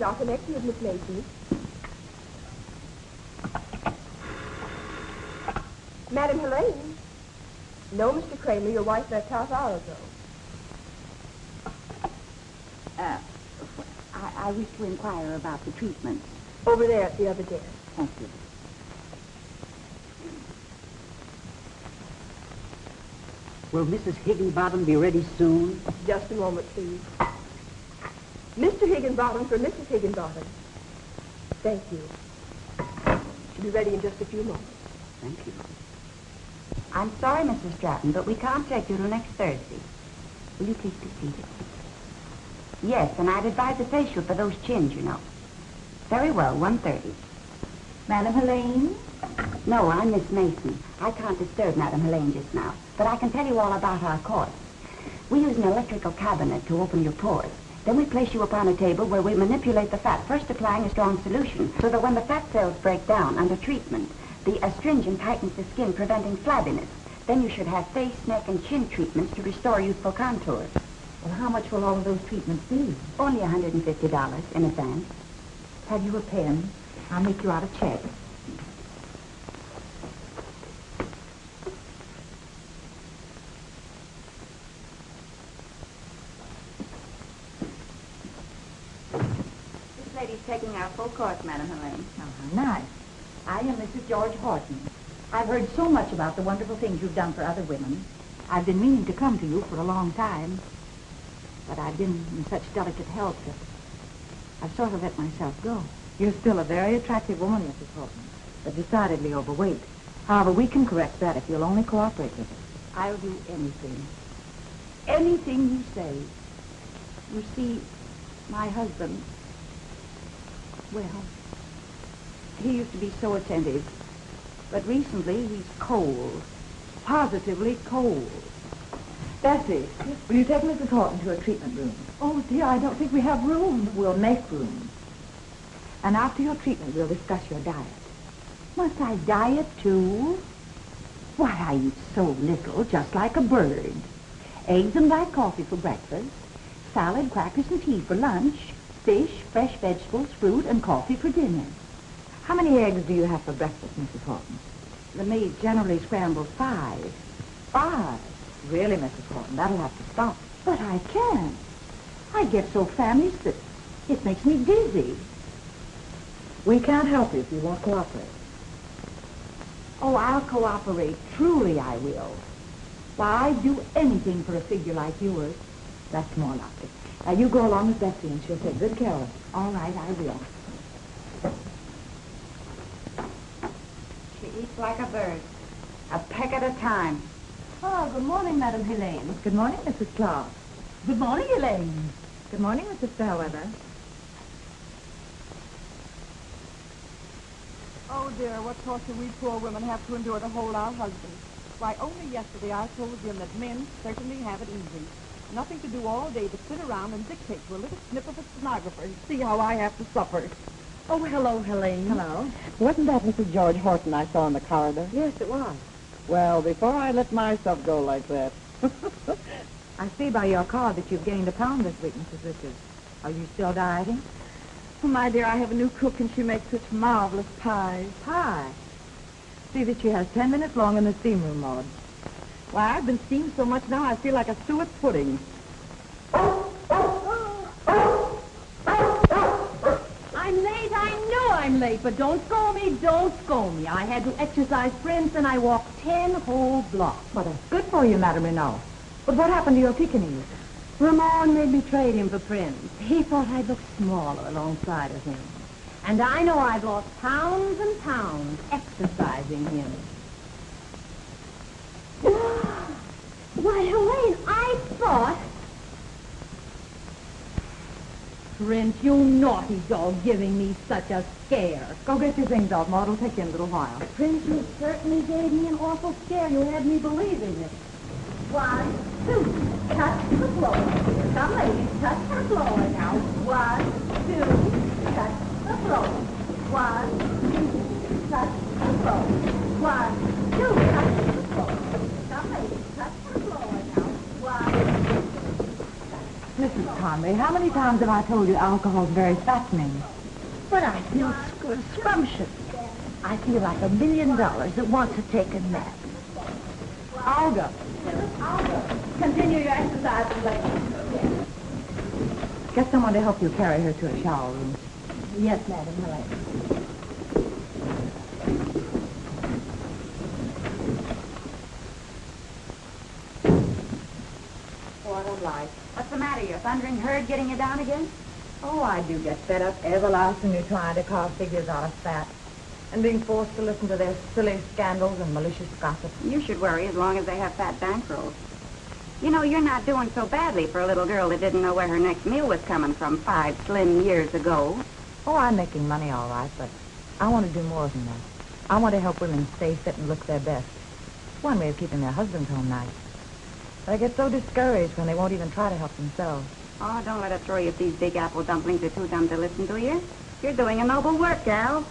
please. I'll connect you with Miss Mason. Madam Helene. No, Mr. Kramer, your wife left half hour ago. I wish to inquire about the treatment. Over there at the other desk. Thank you. Will Mrs. Higginbottom be ready soon? Just a moment, please. Mr. Higginbottom for Mrs. Higginbottom. Thank you. She'll be ready in just a few moments. Thank you. I'm sorry, Mrs. Stratton, but we can't take you till next Thursday. Will you please be seated? Yes, and I'd advise a facial for those chins, you know. Very well, 1:30. Madam Helene? No, I'm Miss Mason. I can't disturb Madam Helene just now, but I can tell you all about our course. We use an electrical cabinet to open your pores. Then we place you upon a table where we manipulate the fat, first applying a strong solution, so that when the fat cells break down under treatment, the astringent tightens the skin, preventing flabbiness. Then you should have face, neck, and chin treatments to restore youthful contours. Well, how much will all of those treatments be? Only $150 in advance. Have you a pen? I'll make you out a check. This lady's taking our full course, Madam Helene. Oh, how nice. I am Mrs. George Horton. I've heard so much about the wonderful things you've done for other women. I've been meaning to come to you for a long time, but I've been in such delicate health that I've sort of let myself go. You're still a very attractive woman, Mrs. Horton, but decidedly overweight. However, we can correct that if you'll only cooperate with us. I'll do anything. Anything you say. You see, my husband, well, he used to be so attentive, but recently he's cold. Positively cold. Bessie, will you take Mrs. Horton to a treatment room? Oh, dear, I don't think we have room. We'll make room. And after your treatment, we'll discuss your diet. Must I diet too? Why, I eat so little, just like a bird. Eggs and black coffee for breakfast, salad, crackers, and tea for lunch, fish, fresh vegetables, fruit, and coffee for dinner. How many eggs do you have for breakfast, Mrs. Horton? The maid generally scrambles 5. 5? Really, Mrs. Horton, that'll have to stop. But I can't. I get so famished that it makes me dizzy. We can't help you if you won't cooperate. Oh, I'll cooperate. Truly I will. Why, I'd do anything for a figure like yours. That's more like it. Now, you go along with Bessie, and she'll take good care of it. All right, I will. She eats like a bird. A peck at a time. Oh, good morning, Madam Helene. Good morning, Mrs. Clark. Good morning, Elaine. Good morning, Mrs. Fairweather. Oh, dear, what torture we poor women have to endure to hold our husbands. Why, only yesterday I told Jim that men certainly have it easy. Nothing to do all day but sit around and dictate to a little snip of a stenographer and see how I have to suffer. Oh, hello, Helene. Hello. Wasn't that Mrs. George Horton I saw in the corridor? Yes, it was. Well, before I let myself go like that. I see by your card that you've gained 1 pound this week, Mrs. Richards. Are you still dieting? Oh, my dear, I have a new cook and she makes such marvelous pies. Pie. See that she has 10 minutes long in the steam room, Maud. Why, I've been steamed so much now I feel like a suet pudding. I'm late, I know I'm late, but don't scold me, don't scold me. I had to exercise Prince and I walked 10 whole blocks. Well, that's good for you, Madame Renault. But what happened to your Pekingese? Ramon made me trade him for Prince. He thought I'd look smaller alongside of him. And I know I've lost pounds and pounds exercising him. Why, Helene, I thought... Prince, you naughty dog, giving me such a scare. Go get your things off, Maud. It'll take you a little while. Prince, you certainly gave me an awful scare. You had me believing it. 1, 2, touch the floor. Come, ladies, touch the floor now. 1, 2, touch the floor. 1, 2, touch the floor. 1, 2, touch the floor. Come, ladies, touch the floor now. 1, 2, Mrs. Conrad. me, how many times have I told you alcohol's very fattening? But I feel scrumptious. I feel like $1 million that wants to take a nap. Olga. Continue your exercises, ladies. Get someone to help you carry her to a shower room. Yes, madam, hello. What a life. What's the matter? Your thundering herd getting you down again? Oh, I do get fed up everlastingly trying to carve figures out of fat and being forced to listen to their silly scandals and malicious gossip. You should worry as long as they have fat bankrolls. You know, you're not doing so badly for a little girl that didn't know where her next meal was coming from 5 slim years ago. Oh, I'm making money all right, but I want to do more than that. I want to help women stay fit and look their best. It's one way of keeping their husbands home nice. But I get so discouraged when they won't even try to help themselves. Oh, don't let it throw you if these big apple dumplings are too dumb to listen to you. You're doing a noble work, gal.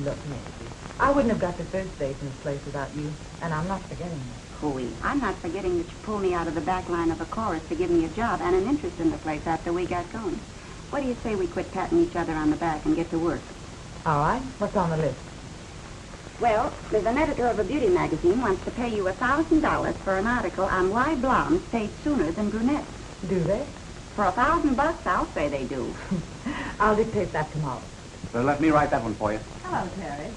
Look, Nancy, I wouldn't have got to first base in this place without you, and I'm not forgetting that. Hooey, I'm not forgetting that you pulled me out of the back line of a chorus to give me a job and an interest in the place after we got going. What do you say we quit patting each other on the back and get to work? All right, what's on the list? Well, there's an editor of a beauty magazine wants to pay you $1,000 for an article on why blondes fade sooner than brunettes. Do they? For $1,000, I'll say they do. I'll dictate that tomorrow. So let me write that one for you. Hello, Terry.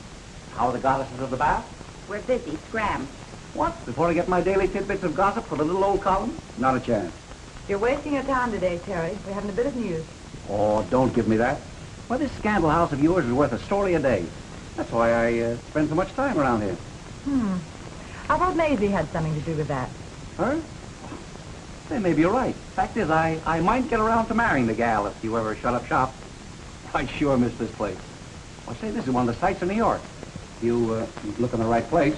How are the goddesses of the bath? We're busy, scram. What? Before I get my daily tidbits of gossip for the little old column? Not a chance. You're wasting your time today, Terry. We haven't a bit of news. Oh, don't give me that. Why, this scandal house of yours is worth a story a day. That's why I spend so much time around here. I thought Maisie had something to do with that. Huh? Say, maybe you're right. Fact is, I might get around to marrying the gal if you ever shut up shop. I sure miss this place. Well, say, this is one of the sights of New York. You look in the right place.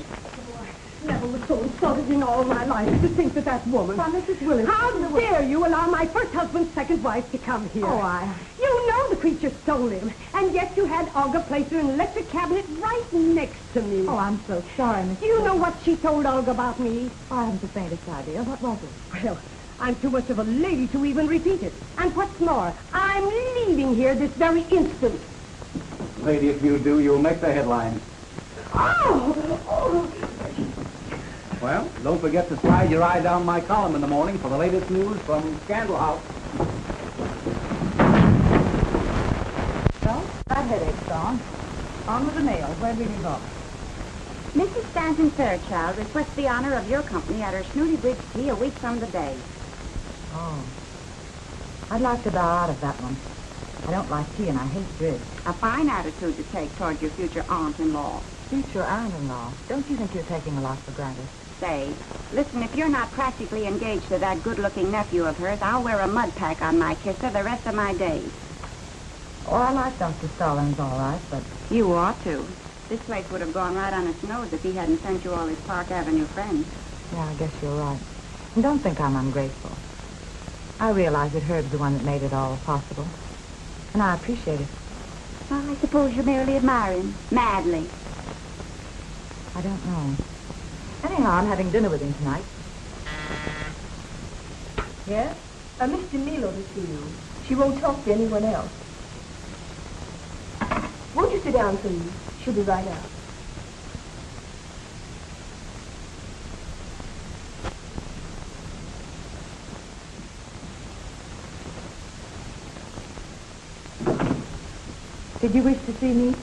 Never was so insulted in all my life to think that woman. Why, Mrs. Willis. How dare you allow my first husband's second wife to come here? Oh, You know the creature stole him, and yet you had Olga place her in an electric cabinet right next to me. Oh, I'm so sorry, Mrs. Do you know what she told Olga about me? I haven't the faintest idea. What was it? Well, I'm too much of a lady to even repeat it. And what's more, I'm leaving here this very instant. Lady, if you do, you'll make the headlines. Oh! Well, don't forget to slide your eye down my column in the morning for the latest news from Scandal House. Well, that headache's gone. On with the mail. Where'd we leave off? Mrs. Stanton Fairchild requests the honor of your company at her Snooty Bridge tea a week from the day. Oh. I'd like to bow out of that one. I don't like tea and I hate bridge. A fine attitude to take toward your future aunt-in-law. Future aunt-in-law. Don't you think you're taking a lot for granted? Say, listen, if you're not practically engaged to that good-looking nephew of hers, I'll wear a mud pack on my kisser the rest of my days. Oh, I like Dr. Stallings all right, but... You ought to. This place would have gone right on its nose if he hadn't sent you all his Park Avenue friends. Yeah, I guess you're right. And don't think I'm ungrateful. I realize that Herb's the one that made it all possible. And I appreciate it. Well, I suppose you merely admire him. Madly. I don't know. Anyhow, I'm having dinner with him tonight. Yes? Mr. Milo to see you. She won't talk to anyone else. Won't you sit down, please? She'll be right out. Did you wish to see me?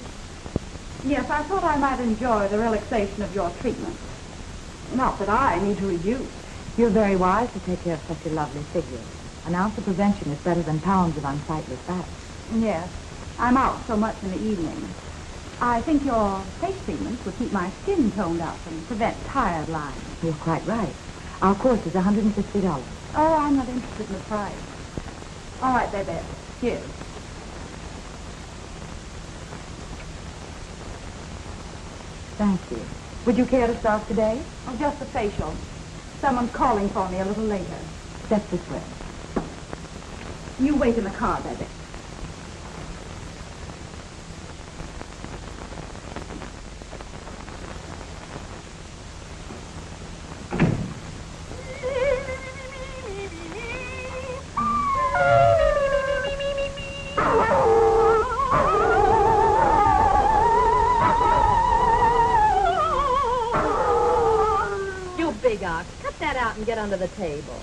Yes, I thought I might enjoy the relaxation of your treatment. Not that I need to reduce. You're very wise to take care of such a lovely figure. An ounce of prevention is better than pounds of unsightly fat. Yes, I'm out so much in the evening. I think your face treatments will keep my skin toned up and prevent tired lines. You're quite right. Our course is $150. Oh, I'm not interested in the price. All right, baby. Cheers. Thank you. Would you care to start today? Oh, just a facial. Someone's calling for me a little later. Step this way. You wait in the car, baby. out and get under the table.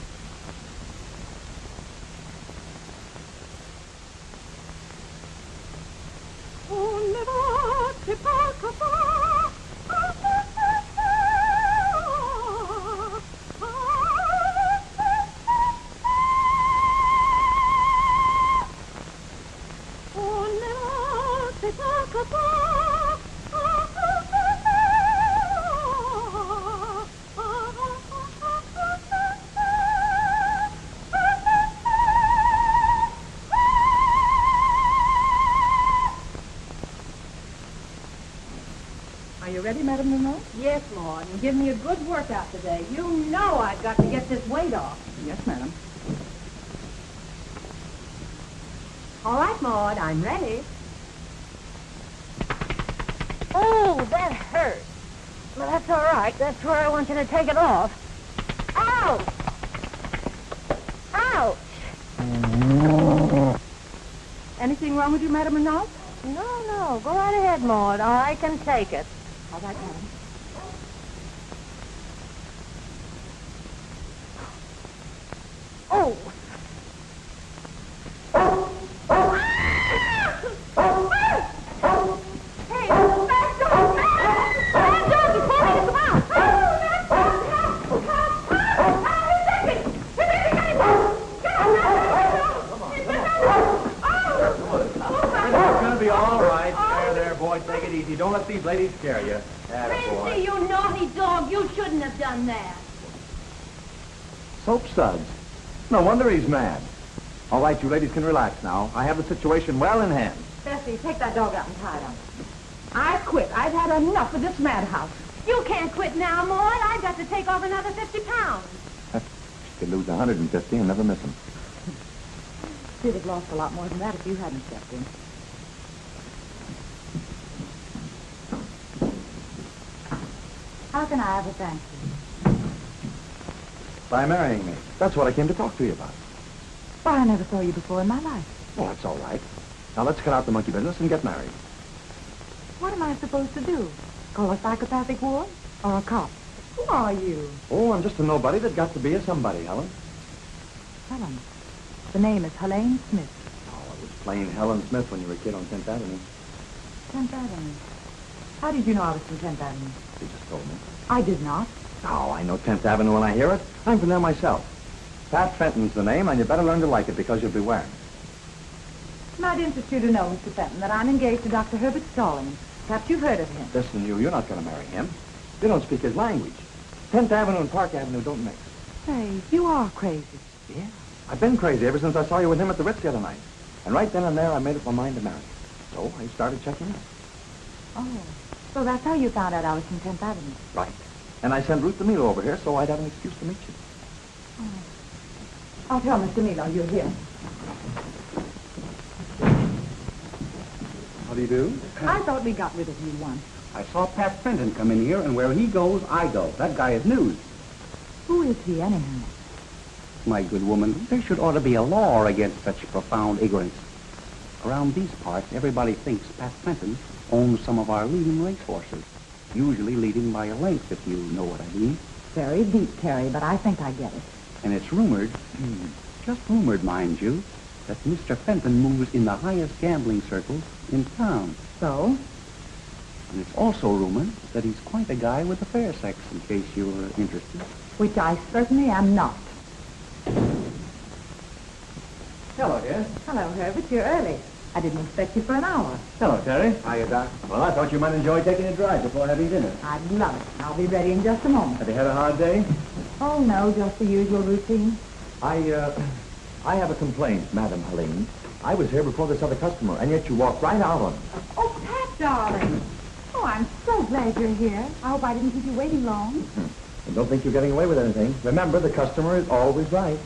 Are you ready, Madame Monroe? Yes, Maud, and give me a good workout today. You know I've got to get this weight off. Yes, madam. All right, Maud, I'm ready. Oh, that hurts. But that's all right. That's where I want you to take it off. Ouch! Ouch! Anything wrong with you, Madame Monroe? No. Go right ahead, Maud. I can take it. All right, madam. Oh! Hey, back door! Back door! You told me to come out! Oh, back door! Help! Help! He bit me! He bit me! Get him! Get him! It's gonna be all right. There, boy. Take it easy. Don't let these ladies scare you. Tracy, you naughty dog! You shouldn't have done that. Soap suds. No wonder he's mad. All right, you ladies can relax now. I have the situation well in hand. Bessie, take that dog out and tie it up. I quit. I've had enough of this madhouse. You can't quit now, Maud. I've got to take off another 50 pounds. You could lose 150 and never miss them. You'd have lost a lot more than that if you hadn't stepped in. How can I ever thank you? By marrying me. That's what I came to talk to you about. Why, I never saw you before in my life. Well, that's all right. Now let's cut out the monkey business and get married. What am I supposed to do? Call a psychopathic ward? Or a cop? Who are you? Oh, I'm just a nobody that got to be a somebody, Helen. Helen. The name is Helene Smith. Oh, it was plain Helen Smith when you were a kid on 10th Avenue. 10th Avenue. How did you know I was from 10th Avenue? You just told me. I did not. Oh, I know 10th Avenue when I hear it. I'm from there myself. Pat Fenton's the name, and you better learn to like it because you'll be wearing it. It might interest you to know, Mr. Fenton, that I'm engaged to Dr. Herbert Stallings. Perhaps you've heard of him. Listen, you're not going to marry him. You don't speak his language. 10th Avenue and Park Avenue don't mix. Say, you are crazy. Yeah? I've been crazy ever since I saw you with him at the Ritz the other night. And right then and there, I made up my mind to marry you. So I started checking out. Oh, so that's how you found out I was from 10th Avenue. Right. And I sent Ruth DeMilo over here so I'd have an excuse to meet you. I'll tell Mr. Milo you're here. How do you do? I thought we got rid of you once. I saw Pat Fenton come in here, and where he goes, I go. That guy is news. Who is he, anyhow? My good woman, there should ought to be a law against such profound ignorance. Around these parts, everybody thinks Pat Fenton owns some of our leading racehorses, usually leading by a length, if you know what I mean. Very deep, Terry, but I think I get it. And it's rumored, just rumored, mind you, that Mr. Fenton moves in the highest gambling circles in town. So? And it's also rumored that he's quite a guy with the fair sex, in case you're interested. Which I certainly am not. Hello, dear. Hello, Herbert. You're early. I didn't expect you for an hour. Hello, Terry. Hiya, Doc. Well, I thought you might enjoy taking a drive before having dinner. I'd love it. I'll be ready in just a moment. Have you had a hard day? Oh, no, just the usual routine. I have a complaint, Madam Helene. I was here before this other customer, and yet you walked right out on me. Oh, Pat, darling. Oh, I'm so glad you're here. I hope I didn't keep you waiting long. And don't think you're getting away with anything. Remember, the customer is always right.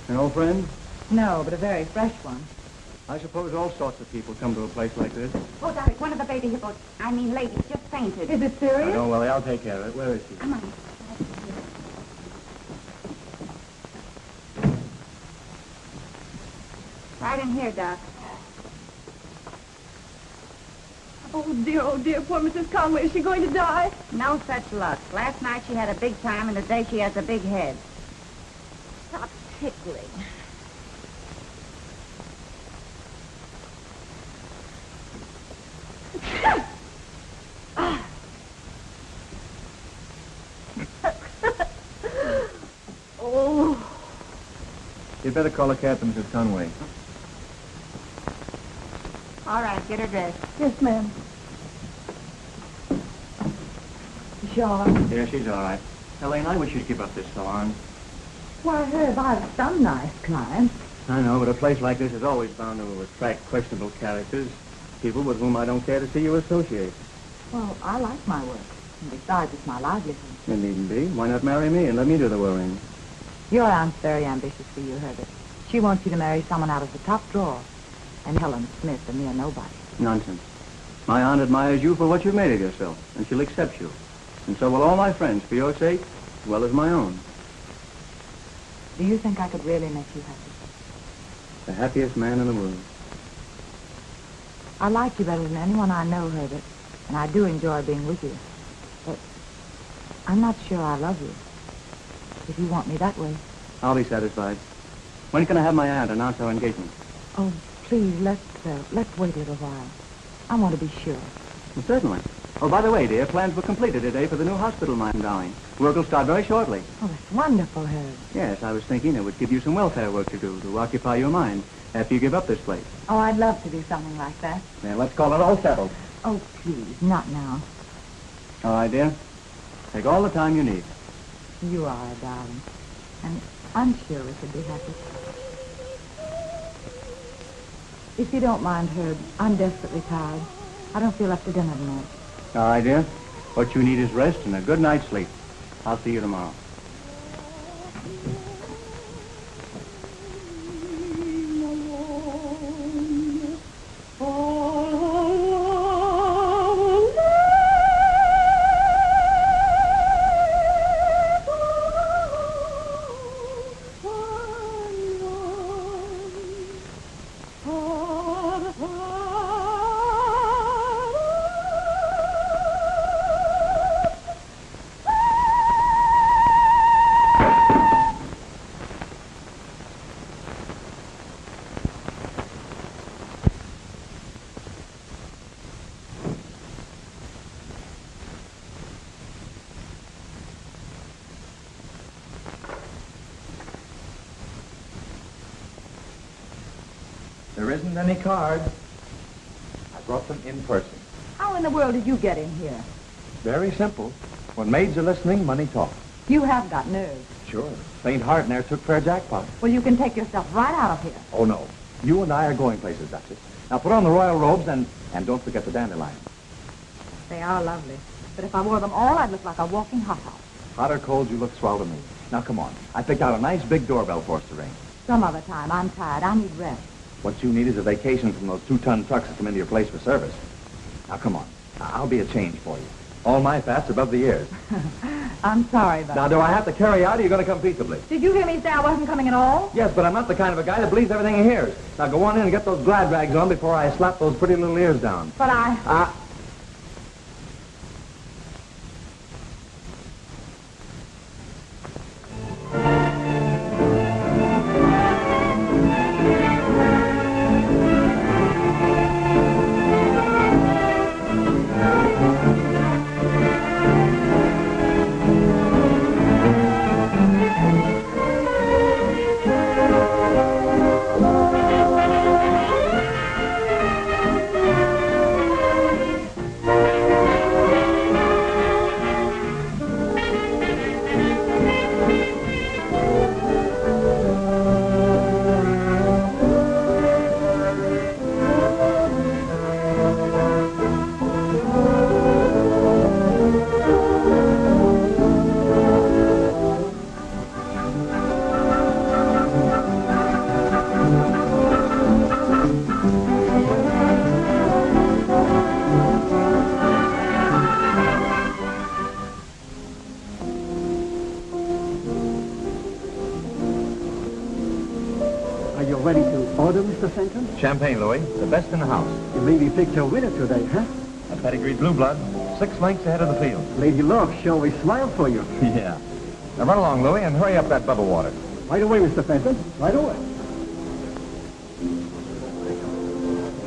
An old friend? No, but a very fresh one. I suppose all sorts of people come to a place like this. Oh, Derek, one of the baby hippos, ladies, just fainted. Is it serious? Don't worry, I'll take care of it. Where is she? Come on. Right in here, Doc. Oh, dear, poor Mrs. Conway. Is she going to die? No such luck. Last night she had a big time, and today she has a big head. Stop tickling. Oh. You'd better call a cab to Mrs. Conway. All right, get her dressed. Yes, ma'am. Is she all right? Yeah, she's all right. Elaine, I wish you'd give up this salon. Why, Herb, I've some nice clients. I know, but a place like this is always bound to attract questionable characters. People with whom I don't care to see you associate. Well, I like my work. And besides, it's my livelihood. You needn't be. Why not marry me and let me do the worrying? Your aunt's very ambitious for you, Herbert. She wants you to marry someone out of the top drawer. And Helen Smith, a mere nobody. Nonsense. My aunt admires you for what you've made of yourself, and she'll accept you. And so will all my friends, for your sake, as well as my own. Do you think I could really make you happy? The happiest man in the world. I like you better than anyone I know, Herbert. And I do enjoy being with you. But I'm not sure I love you. If you want me that way. I'll be satisfied. When can I have my aunt announce our engagement? Oh, please, let's wait a little while. I want to be sure. Well, certainly. Oh, by the way, dear, plans were completed today for the new hospital I'm endowing. Work will start very shortly. Oh, that's wonderful, Herb. Yes, I was thinking it would give you some welfare work to do, to occupy your mind, after you give up this place. Oh, I'd love to do something like that. Then let's call it all settled. Oh, please, not now. All right, dear. Take all the time you need. You are, darling. And I'm sure we could be happy. If you don't mind, Herb, I'm desperately tired. I don't feel up to dinner tonight. All right, dear. What you need is rest and a good night's sleep. I'll see you tomorrow. There isn't any card. I brought them in person. How in the world did you get in here? Very simple. When maids are listening, money talks. You have got nerves. Sure. Faint heart and there took fair jackpot. Well, you can take yourself right out of here. Oh, no. You and I are going places, Duchess. Now put on the royal robes and don't forget the dandelions. They are lovely. But if I wore them all, I'd look like a walking hothouse. Hot or cold, you look swell to me. Now come on. I picked out a nice big doorbell for us to ring. Some other time. I'm tired. I need rest. What you need is a vacation from those 2-ton trucks that come into your place for service. Now come on. I'll be a change for you. All my fat's above the ears. I'm sorry, but... Now, do I have to carry out or are you going to come peaceably? Did you hear me say I wasn't coming at all? Yes, but I'm not the kind of a guy that believes everything he hears. Now go on in and get those glad rags on before I slap those pretty little ears down. But I... Are you ready to order, Mr. Fenton? Champagne, Louis. The best in the house. You maybe picked your winner today, huh? A pedigreed blue blood, 6 lengths ahead of the field. Lady Love, shall we smile for you? Yeah. Now run along, Louie, and hurry up that bubble water. Right away, Mr. Fenton. Right away.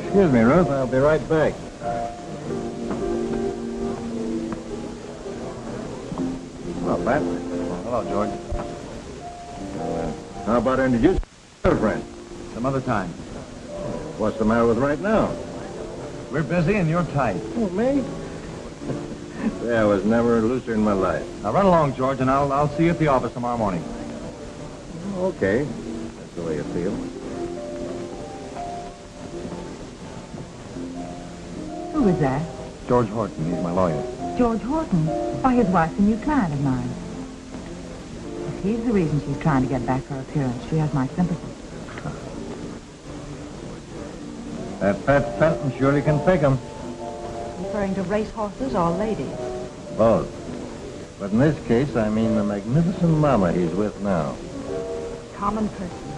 Excuse me, Ruth. I'll be right back. Hello, Pat. Hello, George. How about introducing your friend? Some other time. What's the matter with right now? We're busy and you're tight. Oh, me? Yeah, I was never looser in my life. Now run along, George, and I'll see you at the office tomorrow morning. Okay. That's the way you feel. Who is that? George Horton. He's my lawyer. George Horton. Why, his wife's a new client of mine. If he's the reason she's trying to get back her appearance, she has my sympathy. That Pat Fenton surely can pick 'em. Referring to racehorses or ladies? Both. But in this case, I mean the magnificent mama he's with now. Common person.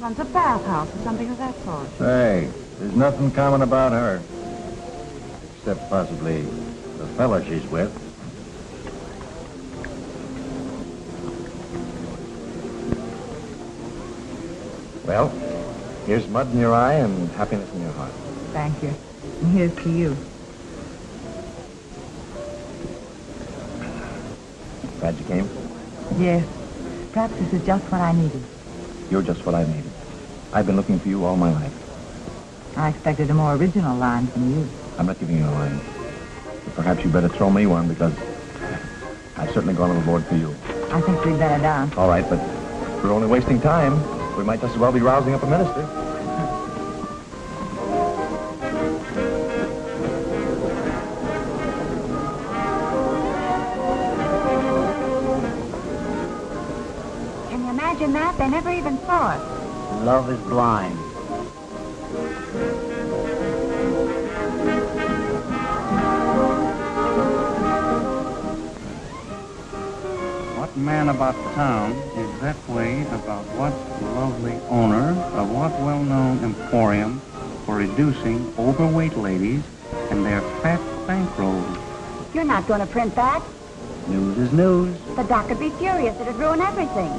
Runs a bathhouse or something of that sort. Hey, there's nothing common about her. Except possibly the fella she's with. Well, here's mud in your eye and happiness in your heart. Thank you. And here's to you. Glad you came. Yes. Perhaps this is just what I needed. You're just what I needed. I've been looking for you all my life. I expected a more original line from you. I'm not giving you a line. But perhaps you better throw me one because I've certainly gone overboard for you. I think we'd better down. All right, but we're only wasting time. We might just as well be rousing up a minister. Can you imagine that? They never even saw us. Love is blind. What man about town is that way about what lovely owner of what well-known emporium for reducing overweight ladies and their fat bankrolls? You're not going to print that. News is news. The doc would be furious. It'd ruin everything.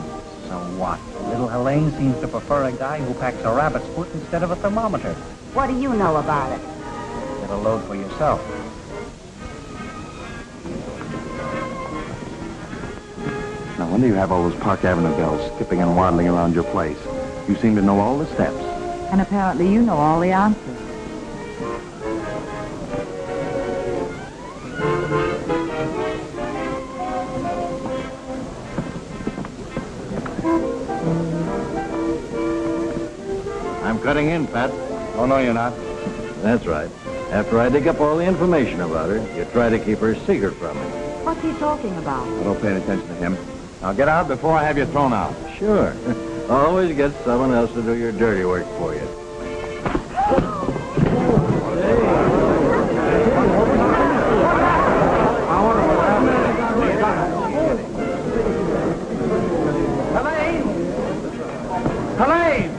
So what? Little Helene seems to prefer a guy who packs a rabbit's foot instead of a thermometer. What do you know about it? Get a load for yourself. Now, when do you have all those Park Avenue girls skipping and waddling around your place? You seem to know all the steps. And apparently you know all the answers. I'm cutting in, Pat. Oh, no, you're not. That's right. After I dig up all the information about her, you try to keep her secret from me. What's he talking about? I don't pay any attention to him. Now, get out before I have you thrown out. Sure. Always get someone else to do your dirty work for you. Helene!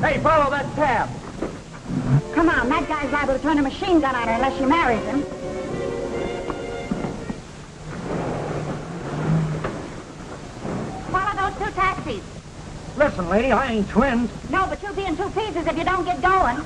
Hey, follow that tab. Come on, that guy's liable to turn a machine gun on her unless she marries him. Follow those 2 taxis. Listen, lady, I ain't twins. No, but you'll be in 2 pieces if you don't get going.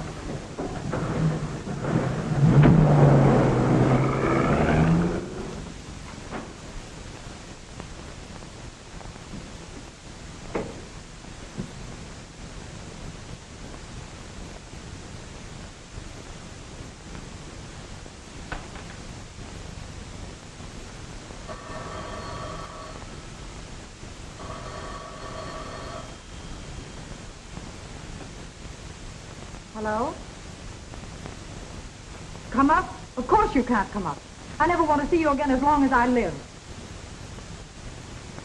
Hello? Come up? Of course you can't come up. I never want to see you again as long as I live.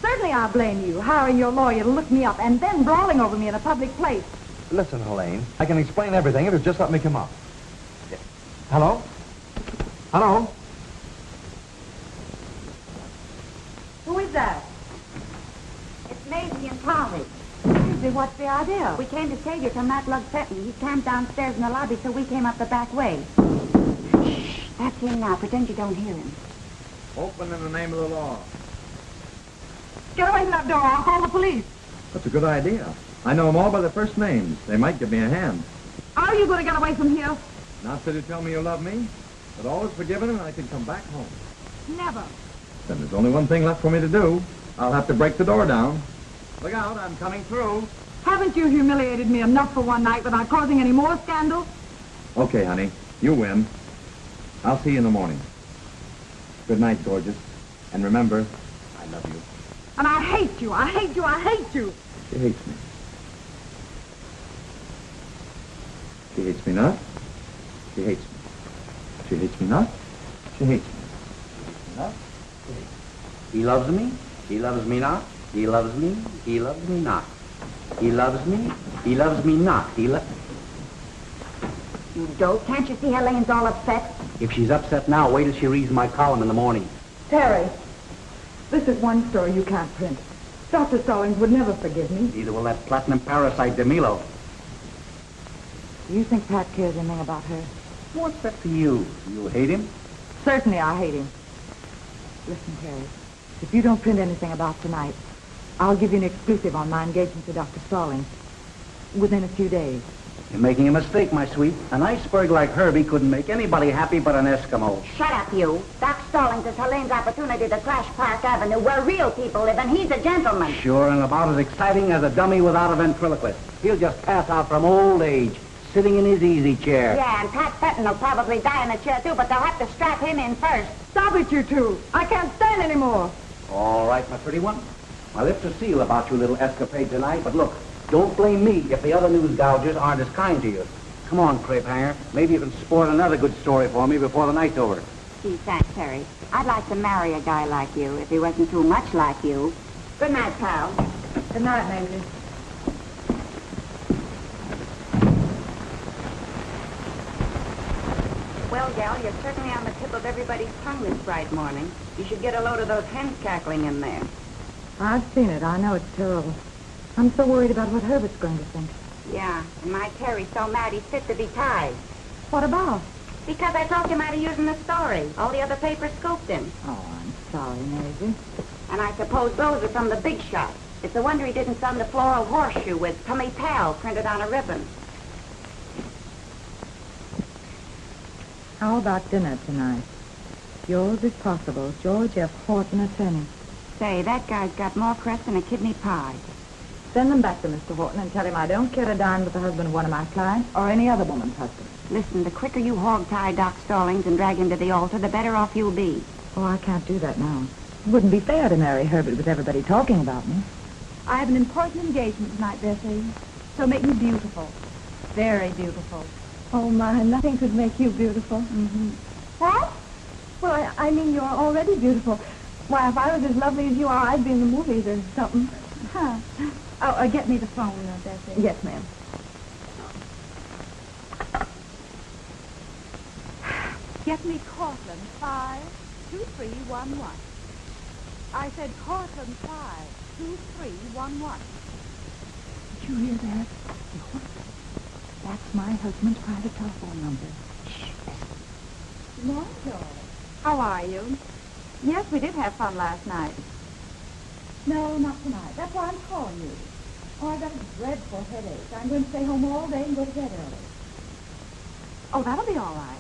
Certainly I blame you, hiring your lawyer to look me up and then brawling over me in a public place. Listen, Helene, I can explain everything if you just let me come up. Yeah. Hello? Hello? Who is that? college. Crazy, what's the idea? We came to save you from that lug Fenton. He camped downstairs in the lobby, so we came up the back way. Shh, that's him now. Pretend you don't hear him. Open in the name of the law. Get away from that door. I'll call the police. That's a good idea. I know them all by their first names. They might give me a hand. How are you going to get away from here? Not till you tell me you love me, but all is forgiven and I can come back home. Never. Then there's only one thing left for me to do. I'll have to break the door down. Look out, I'm coming through. Haven't you humiliated me enough for one night without causing any more scandal? Okay, honey. You win. I'll see you in the morning. Good night, gorgeous. And remember, I love you. And I hate you. I hate you. I hate you. She hates me. She hates me not. She hates me. She hates me not. She hates me. Not? He loves me. He loves me not. He loves me. He loves me not. He loves me. He loves me not. You dope. Can't you see Helene's all upset? If she's upset now, wait till she reads my column in the morning. Terry, this is one story you can't print. Dr. Stallings would never forgive me. Neither will that platinum parasite DeMilo. Do you think Pat cares anything about her? What's that to you? You hate him? Certainly I hate him. Listen, Terry, if you don't print anything about tonight, I'll give you an exclusive on my engagement to Dr. Stallings within a few days. You're making a mistake, my sweet. An iceberg like Herbie couldn't make anybody happy but an Eskimo. Shut up, you. Doc Stallings is Helene's opportunity to crash Park Avenue, where real people live, and he's a gentleman. Sure, and about as exciting as a dummy without a ventriloquist. He'll just pass out from old age, sitting in his easy chair. Yeah, and Pat Fenton will probably die in the chair, too, but they'll have to strap him in first. Stop it, you two. I can't stand anymore. All right, my pretty one. My lips are sealed about your little escapade tonight, but look, don't blame me if the other news gougers aren't as kind to you. Come on, crepe hanger. Maybe you can sport another good story for me before the night's over. Gee, thanks, Terry. I'd like to marry a guy like you if he wasn't too much like you. Good night, pal. Good night, Maisie. Well, gal, you're certainly on the tip of everybody's tongue this bright morning. You should get a load of those hens cackling in there. I've seen it. I know it's terrible. I'm so worried about what Herbert's going to think. Yeah, and my Terry's so mad he's fit to be tied. What about? Because I talked him out of using the story. All the other papers scooped him. Oh, I'm sorry, Maisie. And I suppose those are from the big shot. It's a wonder he didn't send the floral horseshoe with "To Me Pal" printed on a ribbon. How about dinner tonight? Yours if possible, George F. Horton, attorney. Say, that guy's got more crest than a kidney pie. Send them back to Mr. Horton and tell him I don't care to dine with the husband of one of my clients or any other woman's husband. Listen, the quicker you hog-tie Doc Stallings and drag him to the altar, the better off you'll be. Oh, I can't do that now. It wouldn't be fair to marry Herbert with everybody talking about me. I have an important engagement tonight, Bessie. So make me beautiful. Very beautiful. Oh, my, nothing could make you beautiful. Mm-hmm. What? Well, I mean, you're already beautiful. Why, if I was as lovely as you are, I'd be in the movies or something. Huh. Oh, get me the phone, Bessie. Yes, ma'am. Get me Cortland 52311. I said Cortland 52311. Did you hear that? That's my husband's private telephone number. Morning, George. How are you? Yes, we did have fun last night. No, not tonight. That's why I'm calling you. Oh, I've got a dreadful headache. I'm going to stay home all day and go to bed early. Oh, that'll be all right.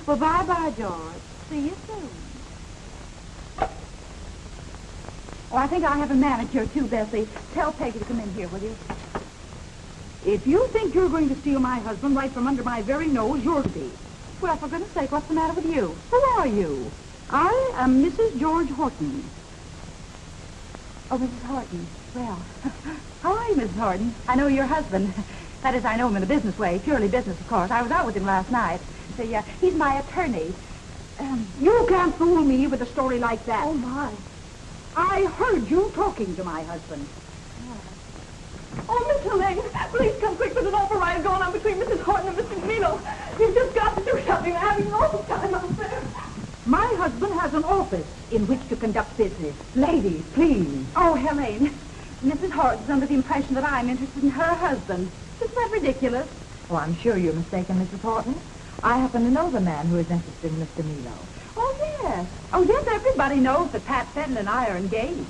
Well, bye-bye, George. See you soon. Oh, I think I'll have a manicure, too, Bessie. Tell Peggy to come in here, will you? If you think you're going to steal my husband right from under my very nose, you're to be. Well, for goodness sake, what's the matter with you? Who are you? I am Mrs. George Horton. Oh, Mrs. Horton. Well, how are you, Mrs. Horton? I know your husband. That is, I know him in a business way. Purely business, of course. I was out with him last night. See, he's my attorney. You can't fool me with a story like that. Oh, my. I heard you talking to my husband. Oh, Miss Helene, please come quick. There's an awful riot going on between Mrs. Horton and Mr. DeMilo. You've just got to do something. I'm having an awful time out there. My husband has an office in which to conduct business. Ladies, please. Oh, Helene, Mrs. Horton's under the impression that I'm interested in her husband. Isn't that ridiculous? Oh, I'm sure you're mistaken, Mrs. Horton. I happen to know the man who is interested in Mr. Milo. Oh, yes. Oh, yes, everybody knows that Pat Fenton and I are engaged.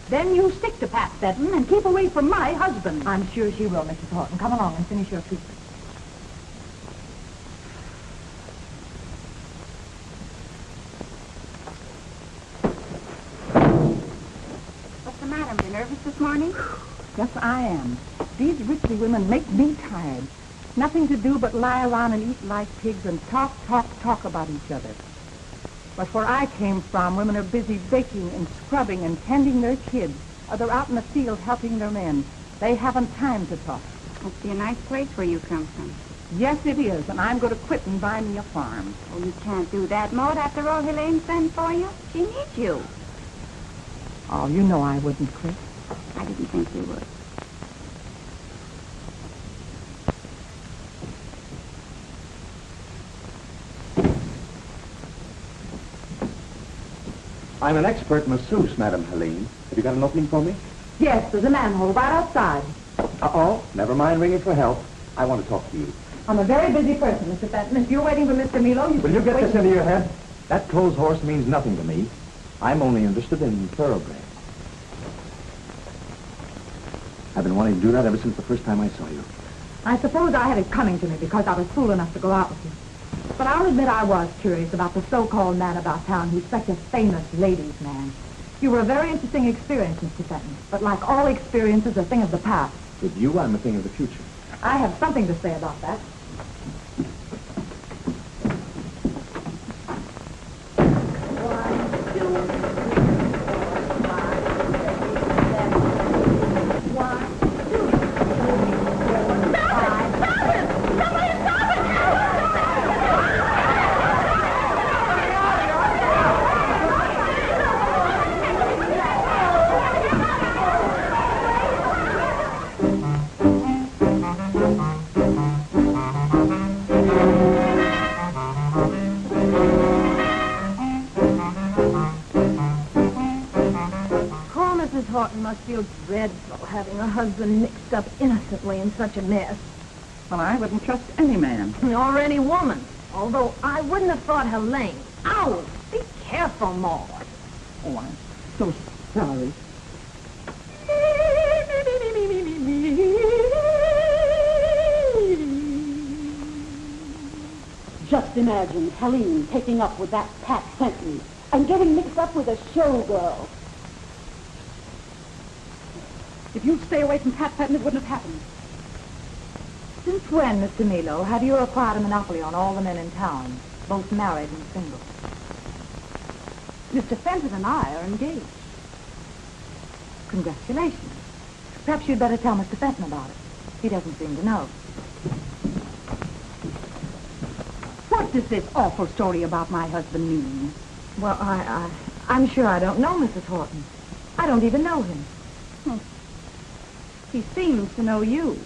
Then you stick to Pat Fenton and keep away from my husband. I'm sure she will, Mrs. Horton. Come along and finish your treatment. What's the matter? You nervous this morning? Yes, I am. These Ritzy women make me tired. Nothing to do but lie around and eat like pigs and talk about each other. But where I came from, women are busy baking and scrubbing and tending their kids. Or they're out in the field helping their men. They haven't time to talk. Must be a nice place where you come from. Yes, it is, and I'm going to quit and buy me a farm. Oh, you can't do that, Maud. After all Helene sent for you, she needs you. Oh, you know I wouldn't quit. I didn't think you would. I'm an expert masseuse, Madam Helene. Have you got an opening for me? Yes, there's a manhole right outside. Uh-oh. Never mind ringing for help. I want to talk to you. I'm a very busy person, Mr. Fenton. If you're waiting for Mr. Milo, Will you get this into your head? That clothes horse means nothing to me. I'm only interested in thoroughbreds. I've been wanting to do that ever since the first time I saw you. I suppose I had it coming to me because I was fool enough to go out with you. But I'll admit I was curious about the so-called man about town who's such a famous ladies' man. You were a very interesting experience, Mr. Fenton. But like all experiences, a thing of the past. With you, I'm a thing of the future. I have something to say about that. Must feel dreadful having a husband mixed up innocently in such a mess. Well, I wouldn't trust any man. Or any woman. Although I wouldn't have thought Helene. Ow! Be careful, Maud. Oh, I'm so sorry. Just imagine Helene taking up with that Pat Fenton and getting mixed up with a showgirl. If you'd stay away from Pat Fenton, it wouldn't have happened. Since when, Mr. Milo, have you acquired a monopoly on all the men in town, both married and single? Mr. Fenton and I are engaged. Congratulations. Perhaps you'd better tell Mr. Fenton about it. He doesn't seem to know. What does this awful story about my husband mean? Well, I'm sure I don't know Mrs. Horton. I don't even know him. He seems to know you.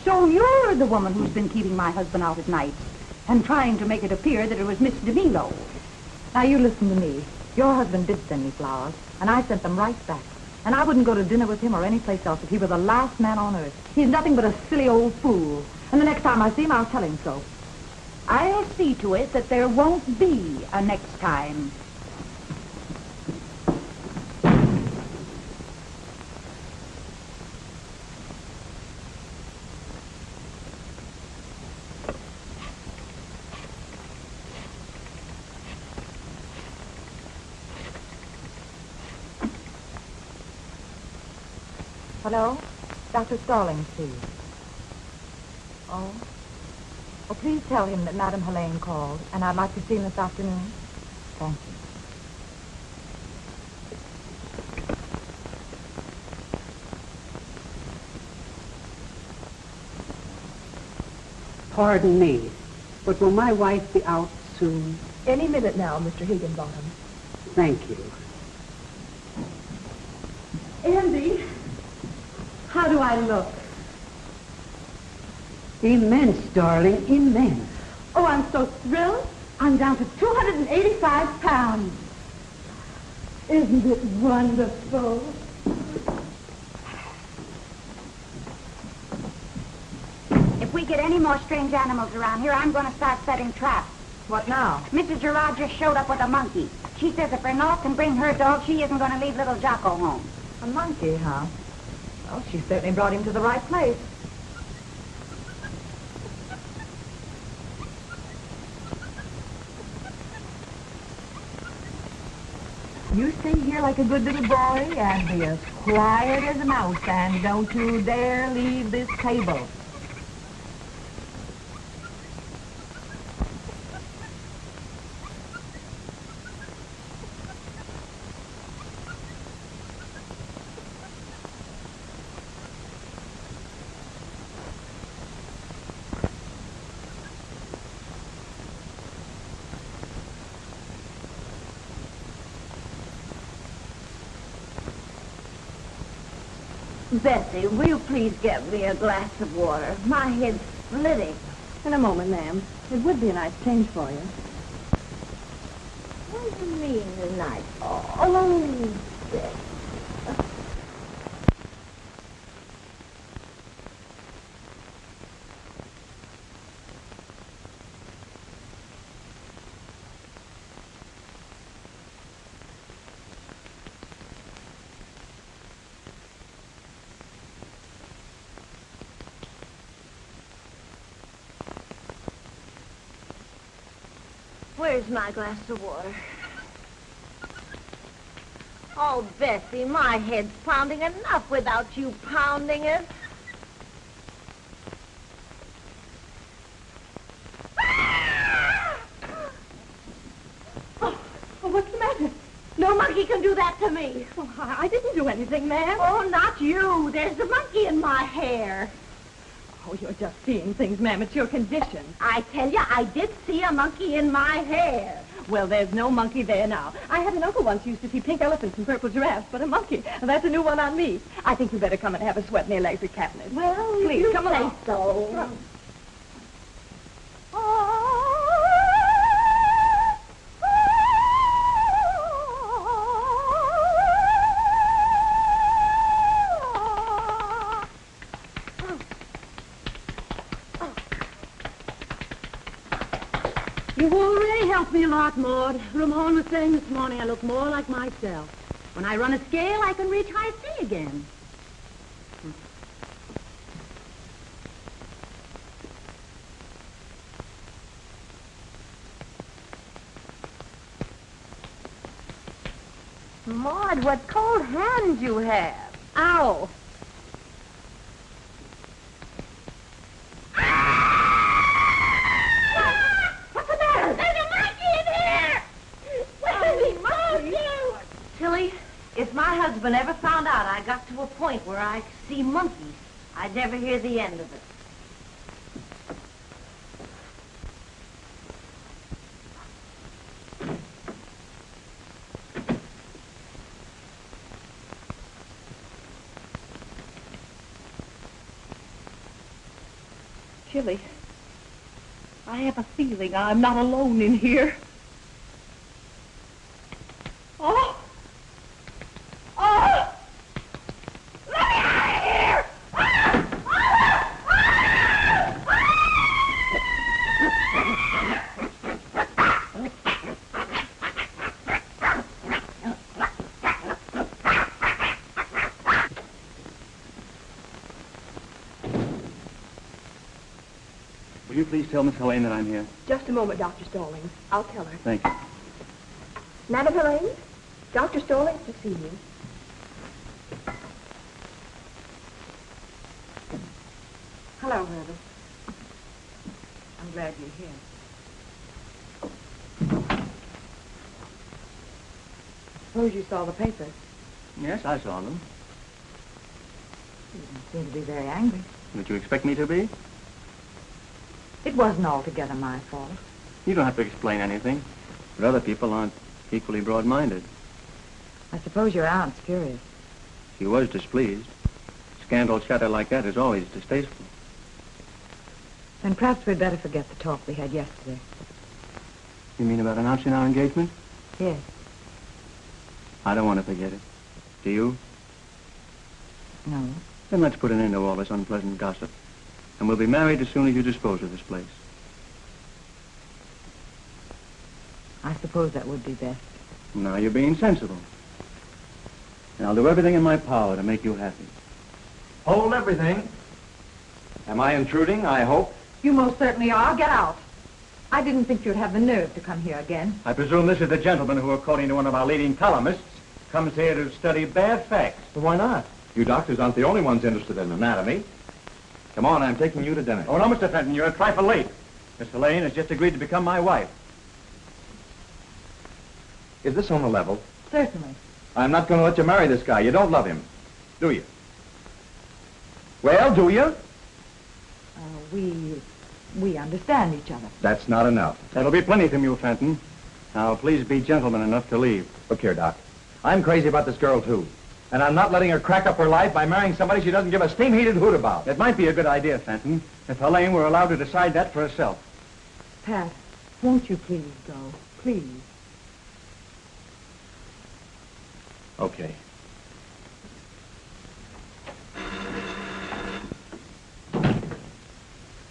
So you're the woman who's been keeping my husband out at night and trying to make it appear that it was Mr. Milo. Now, you listen to me. Your husband did send me flowers, and I sent them right back. And I wouldn't go to dinner with him or any place else if he were the last man on earth. He's nothing but a silly old fool. And the next time I see him, I'll tell him so. I'll see to it that there won't be a next time. Hello? Dr. Stallings, please. Oh? Oh, please tell him that Madame Helene called, and I'd like to see him this afternoon. Thank you. Pardon me, but will my wife be out soon? Any minute now, Mr. Higginbottom. Thank you. Andy, how do I look? Immense, darling, immense. Oh, I'm so thrilled. I'm down to 285 pounds. Isn't it wonderful? If we get any more strange animals around here, I'm going to start setting traps. What now? Mrs. Gerard just showed up with a monkey. She says if Renault can bring her dog, she isn't going to leave little Jocko home. A monkey, huh? Well, she certainly brought him to the right place. You stay here like a good little boy and be as quiet as a mouse, and don't you dare leave this table. Bessie, will you please get me a glass of water? My head's splitting. In a moment, ma'am. It would be a nice change for you. What do you mean tonight? Oh, Bessie. Where's my glass of water? Oh, Bessie, my head's pounding enough without you pounding it. Oh, what's the matter? No monkey can do that to me. Oh, I didn't do anything, ma'am. Oh, not you. There's a monkey in my hair. Oh, you're just seeing things, ma'am. It's your condition. I tell you, I did see a monkey in my hair. Well, there's no monkey there now. I had an uncle once who used to see pink elephants and purple giraffes, but a monkey. That's a new one on me. I think you better come and have a sweat in the electric cabinet. Well, please, you come say along. so. You've already helped me a lot, Maud. Ramon was saying this morning I look more like myself. When I run a scale, I can reach high C again. Maud, what cold hands you have. Ow. What's the matter? There's a monkey in here! Tilly, if my husband ever found out I got to a point where I see monkeys, I'd never hear the end of it. Chilly. I have a feeling I'm not alone in here. Oh! Oh! Let me out of here! Will you please tell Miss Helene that I'm here? Just a moment, Dr. Stallings. I'll tell her. Thank you. Madam Helene, Dr. Stallings to see you. Hello, Herbert. I'm glad you're here. Suppose you saw the papers. Yes, I saw them. You didn't seem to be very angry. Would you expect me to be? It wasn't altogether my fault. You don't have to explain anything. But other people aren't equally broad-minded. I suppose your aunt's furious. She was displeased. Scandal chatter like that is always distasteful. Then perhaps we'd better forget the talk we had yesterday. You mean about announcing our engagement? Yes. I don't want to forget it. Do you? No. Then let's put an end to all this unpleasant gossip. And we'll be married as soon as you dispose of this place. I suppose that would be best. Now you're being sensible. And I'll do everything in my power to make you happy. Hold everything. Am I intruding, I hope? You most certainly are. Get out. I didn't think you'd have the nerve to come here again. I presume this is the gentleman who, according to one of our leading columnists, comes here to study bad facts. Well, why not? You doctors aren't the only ones interested in anatomy. Come on, I'm taking you to dinner. Oh, no, Mr. Fenton, you're a trifle late. Miss Elaine has just agreed to become my wife. Is this on the level? Certainly. I'm not going to let you marry this guy. You don't love him, do you? Well, do you? We understand each other. That's not enough. That'll be plenty from you, Fenton. Now, please be gentleman enough to leave. Look here, Doc. I'm crazy about this girl, too. And I'm not letting her crack up her life by marrying somebody she doesn't give a steam-heated hoot about. It might be a good idea, Fenton, if Elaine were allowed to decide that for herself. Pat, won't you please go? Please. Okay.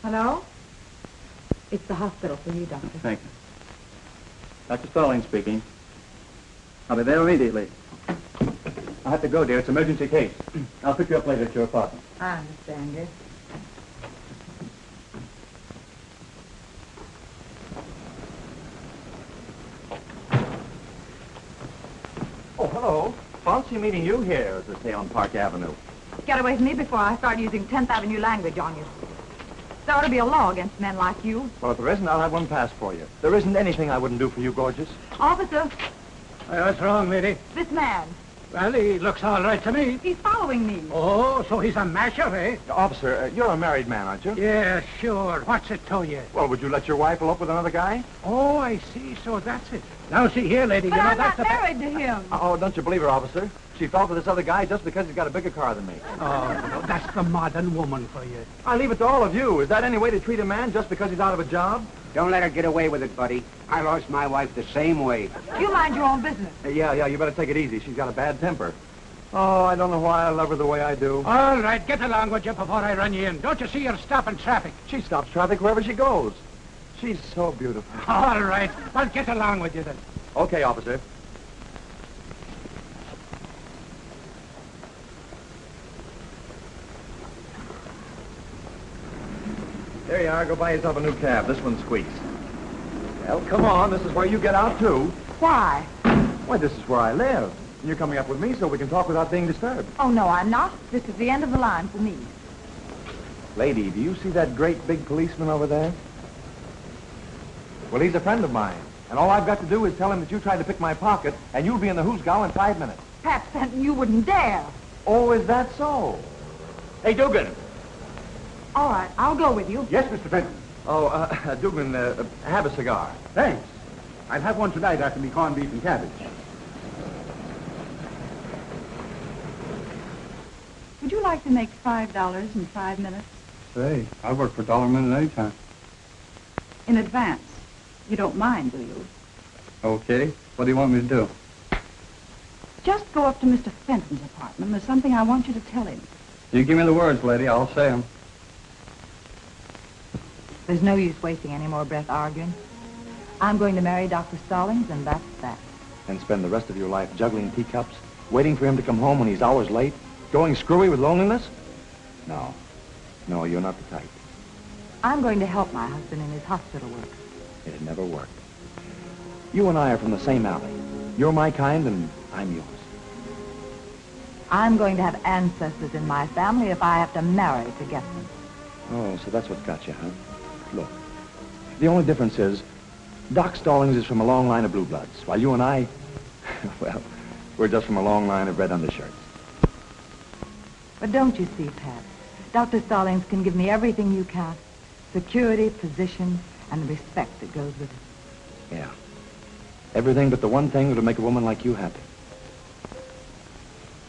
Hello? It's the hospital for you, Doctor. Thank you. Dr. Stallings speaking. I'll be there immediately. I have to go, dear. It's an emergency case. I'll pick you up later at your apartment. I understand, yes. Oh, hello. Fancy meeting you here, as they say on Park Avenue. Get away from me before I start using 10th Avenue language on you. There ought to be a law against men like you. Well, if there isn't, I'll have one passed for you. There isn't anything I wouldn't do for you, gorgeous. Officer, What's wrong, lady? this man, Well, he looks all right to me. he's following me. Oh, so he's a masher, eh? Officer, you're a married man, aren't you? Yeah, sure. What's it to you? Well, would you let your wife elope with another guy? Oh, I see. So that's it. Now, see here, lady. But you know I'm that's not married to him. Oh, don't you believe her, officer? She fell for this other guy just because he's got a bigger car than me. Oh, no, that's the modern woman for you. I leave it to all of you. Is that any way to treat a man just because he's out of a job? Don't let her get away with it, buddy. I lost my wife the same way. You mind your own business. Yeah, you better take it easy. She's got a bad temper. Oh, I don't know why I love her the way I do. All right, get along with you before I run you in. Don't you see you're stopping traffic? She stops traffic wherever she goes. She's so beautiful. All right. Well, get along with you then. Okay, officer. There you are. Go buy yourself a new cab. This one squeaks. Well, come on. This is where you get out, too. Why? Why, this is where I live. And you're coming up with me so we can talk without being disturbed. Oh, no, I'm not. This is the end of the line for me. Lady, do you see that great big policeman over there? Well, he's a friend of mine. And all I've got to do is tell him that you tried to pick my pocket, and you'll be in the hoosgow in 5 minutes. Pat Fenton, you wouldn't dare. Oh, is that so? Hey, Dugan. All right, I'll go with you. Yes, Mr. Fenton. Oh, Dugan, have a cigar. Thanks. I'll have one tonight after me corned beef and cabbage. Would you like to make $5 in 5 minutes? Say, I work for $1 a minute any time. In advance. You don't mind, do you? Okay. What do you want me to do? Just go up to Mr. Fenton's apartment. There's something I want you to tell him. You give me the words, lady. I'll say them. There's no use wasting any more breath arguing. I'm going to marry Dr. Stallings, and that's that. And spend the rest of your life juggling teacups, waiting for him to come home when he's hours late, going screwy with loneliness? No, you're not the type. I'm going to help my husband in his hospital work. It'd never work. You and I are from the same alley. You're my kind, and I'm yours. I'm going to have ancestors in my family if I have to marry to get them. Oh, so that's what's got you, huh? Look, the only difference is Doc Stallings is from a long line of blue bloods, while you and I, well, we're just from a long line of red undershirts. But don't you see, Pat? Dr. Stallings can give me everything you can't. Security, position, and the respect that goes with it. Yeah. Everything but the one thing that'll make a woman like you happy.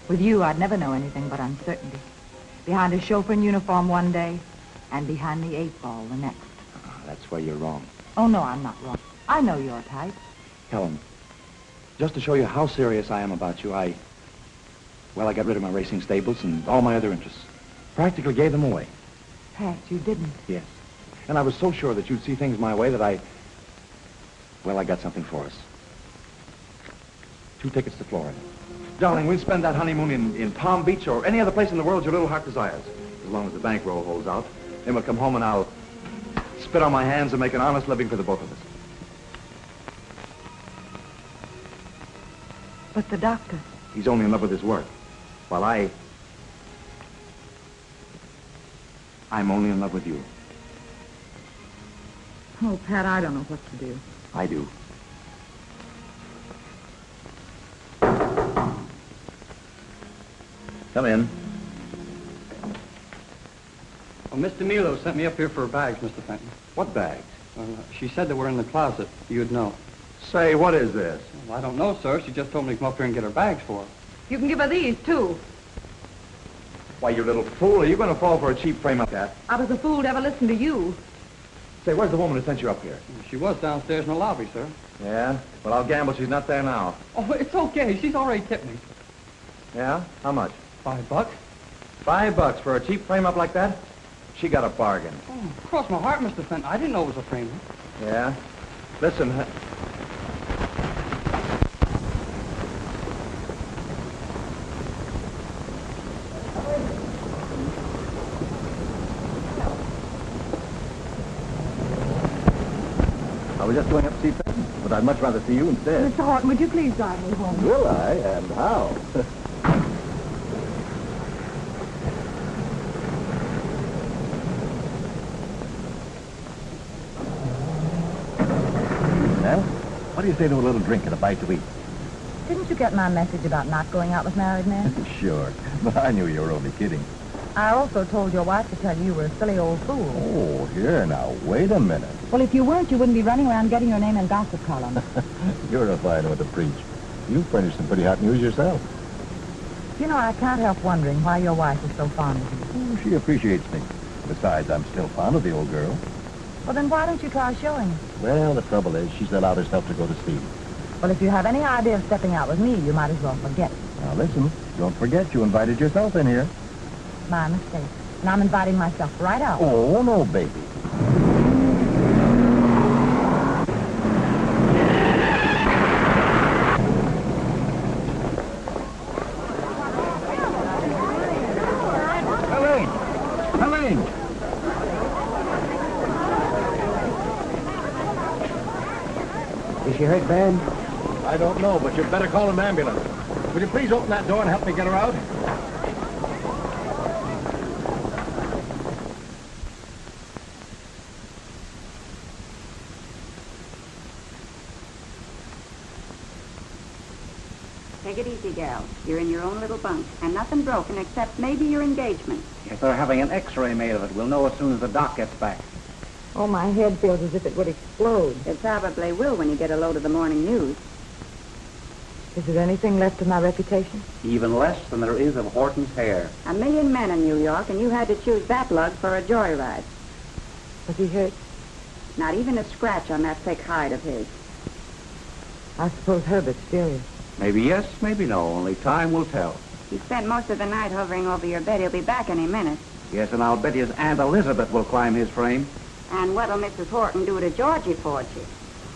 With you, I'd never know anything but uncertainty. Behind a chauffeur in uniform one day, and behind the 8 ball the next. That's where you're wrong. Oh, no, I'm not wrong. I know your type. Helen, just to show you how serious I am about you, I got rid of my racing stables and all my other interests. Practically gave them away. Pat, you didn't. Yes. And I was so sure that you'd see things my way that I got something for us. 2 tickets to Florida. Darling, we'll spend that honeymoon in Palm Beach or any other place in the world your little heart desires. As long as the bankroll holds out. Then we'll come home and I'll spit on my hands and make an honest living for the both of us. But the doctor. He's only in love with his work. While I'm only in love with you. Oh, Pat, I don't know what to do. I do. Come in. Well, Miss DeMilo sent me up here for her bags, Mr. Fenton. What bags? She said they were in the closet. You'd know. Say, what is this? Well, I don't know, sir. She just told me to come up here and get her bags for her. You can give her these, too. Why, you little fool, are you going to fall for a cheap frame up that? I was a fool to ever listen to you. Say, where's the woman who sent you up here? She was downstairs in the lobby, sir. Yeah? Well, I'll gamble she's not there now. Oh, it's okay. She's already tipped me. Yeah? How much? $5. $5 for a cheap frame up like that? She got a bargain. Oh, cross my heart, Mr. Fenton. I didn't know it was a frame. Yeah? Listen, I was just going up to see Fenton, but I'd much rather see you instead. Mr. Horton, would you please drive me home? Will I? And how? Well, what do you say to a little drink and a bite to eat? Didn't you get my message about not going out with married men? Sure, but I knew you were only kidding. I also told your wife to tell you were a silly old fool. Oh, here now, wait a minute. Well, if you weren't, you wouldn't be running around getting your name in gossip columns. You're a fine one to preach. You furnished some pretty hot news yourself. You know, I can't help wondering why your wife is so fond of you. Oh, she appreciates me. Besides, I'm still fond of the old girl. Well, then why don't you try showing her? Well, the trouble is, she's allowed herself to go to sleep. Well, if you have any idea of stepping out with me, you might as well forget it. Now, listen, don't forget you invited yourself in here. My mistake. And I'm inviting myself right out. Oh, no, baby. Helene! Is she hurt bad? I don't know, but you'd better call an ambulance. Would you please open that door and help me get her out? Take it easy, gal. You're in your own little bunk, and nothing broken except maybe your engagement. Yes, they're having an x-ray made of it. We'll know as soon as the doc gets back. Oh, my head feels as if it would explode. It probably will when you get a load of the morning news. Is there anything left of my reputation? Even less than there is of Horton's hair. 1 million men in New York, and you had to choose that lug for a joyride. Was he hurt? Not even a scratch on that thick hide of his. I suppose Herbert's furious. Maybe yes, maybe no. Only time will tell. He spent most of the night hovering over your bed. He'll be back any minute. Yes, and I'll bet his Aunt Elizabeth will climb his frame. And what'll Mrs. Horton do to Georgie for you?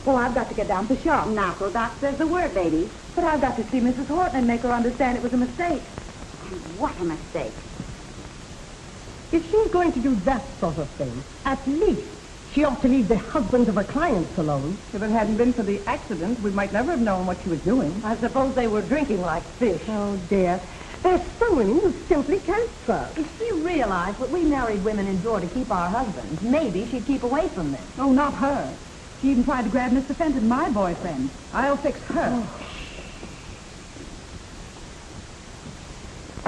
Well, I've got to get down to the shop. Knuckle Doc says the word, ladies. But I've got to see Mrs. Horton and make her understand it was a mistake. And what a mistake. If she's going to do that sort of thing, at least she ought to leave the husbands of her clients alone. If it hadn't been for the accident, we might never have known what she was doing. I suppose they were drinking like fish. Oh, dear. There's some women who simply can't trust. If she realized what we married women endure to keep our husbands, maybe she'd keep away from this. Oh, not her. She even tried to grab Mr. Fenton, my boyfriend. I'll fix her.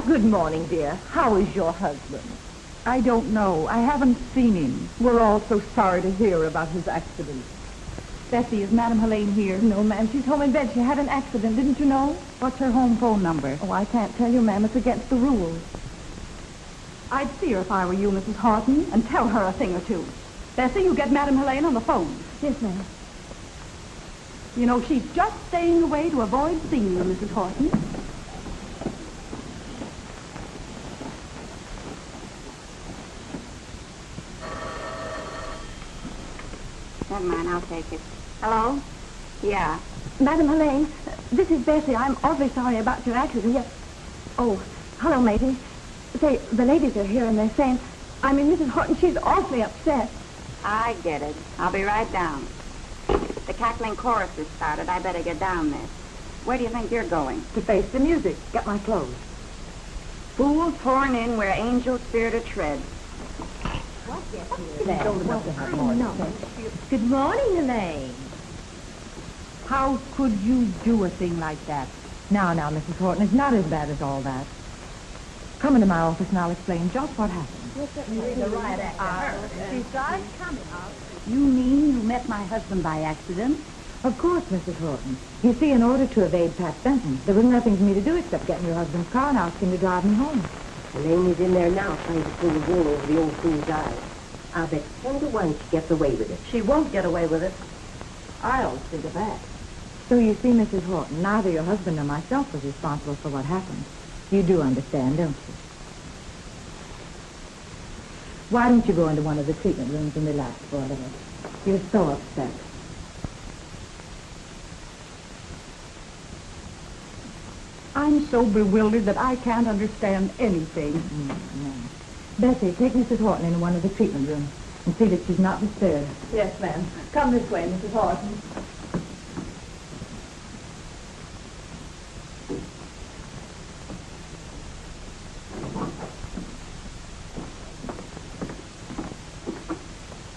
Good morning, dear. How is your husband? I don't know. I haven't seen him. We're all so sorry to hear about his accident. Bessie, is Madame Helene here? No, ma'am. She's home in bed. She had an accident. Didn't you know? What's her home phone number? Oh, I can't tell you, ma'am. It's against the rules. I'd see her if I were you, Mrs. Horton, and tell her a thing or two. Bessie, you get Madame Helene on the phone. Yes, ma'am. You know, she's just staying away to avoid seeing you, Mrs. Horton. Never mind, I'll take it. Hello? Yeah. Madam Helene, this is Bessie. I'm awfully sorry about your accident. Yes. Oh, hello, matey. Say, the ladies are here and they're saying, Mrs. Horton, she's awfully upset. I get it. I'll be right down. The cackling chorus has started. I better get down there. Where do you think you're going? To face the music. Get my clothes. Fools torn in where angel spirited tread. Good morning, Elaine. How could you do a thing like that? Now, Mrs. Horton, it's not as bad as all that. Come into my office and I'll explain just what happened. She starts coming up. You mean you met my husband by accident? Of course, Mrs. Horton. You see, in order to evade Pat Benton, there was nothing for me to do except get in your husband's car and ask him to drive me home. Elaine is in there now trying to pull the wool over the old fool's eyes. I'll bet 10 to 1 she gets away with it. She won't get away with it. I'll think of that. So you see, Mrs. Horton, neither your husband nor myself was responsible for what happened. You do understand, don't you? Why don't you go into one of the treatment rooms and relax for a little? You're so upset. I'm so bewildered that I can't understand anything. No. Bessie, take Mrs. Horton into one of the treatment rooms and see that she's not disturbed. Yes, ma'am. Come this way, Mrs. Horton.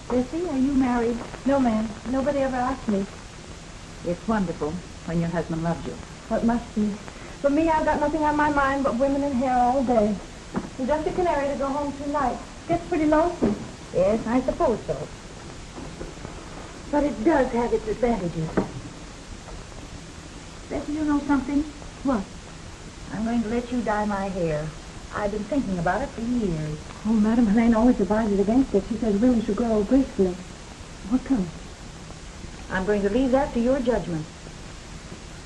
Bessie, are you married? No, ma'am. Nobody ever asked me. It's wonderful when your husband loves you. What must be. For me, I've got nothing on my mind but women and hair all day. I'm just a canary to go home tonight. Gets pretty lonesome. Yes, I suppose so. But it does have its advantages. Bessie, you know something? What? I'm going to let you dye my hair. I've been thinking about it for years. Oh, Madam Helene always advises against it. She says women should grow gracefully. What comes? I'm going to leave that to your judgment.